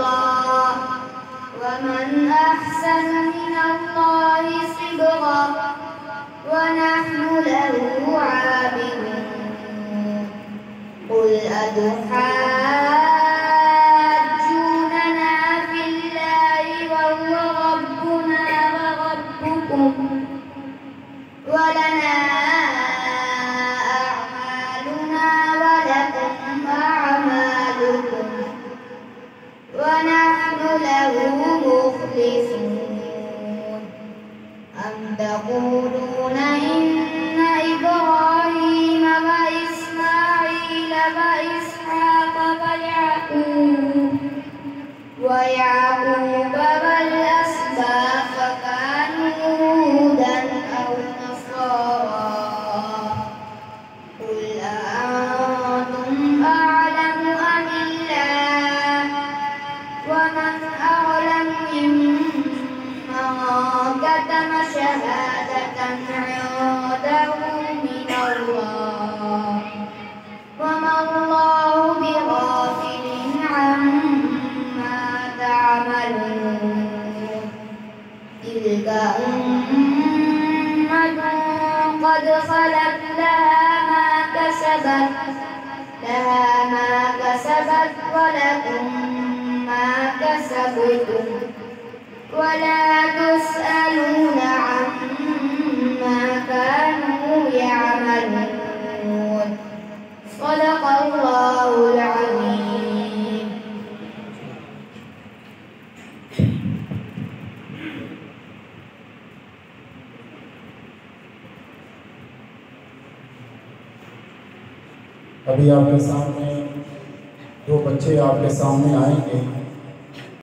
الله ومن أحسن من الله صبغا ونحن له عابدون قل أتحاجوننا في الله وهو ربنا وربكم ولنا أعمالنا ولكم أعمالكم ونحن له مخلصون أم تقولون إن إبراهيم وإسماعيل وإسحاق ويعقوب والأسباط كانوا هودا أو نصارى قل أأنتم أعلم أم الله ومن أعلم ممن كتم شهادة عنده من الله وما الله بغافل عما تعملون تلك أمة قد خلت لها ما كسبت ولكم ما كسبتم ولا تسألون عما كانوا يعملون صدق الله العظيم. अभी आपके सामने दो बच्चे आपके सामने आएंगे।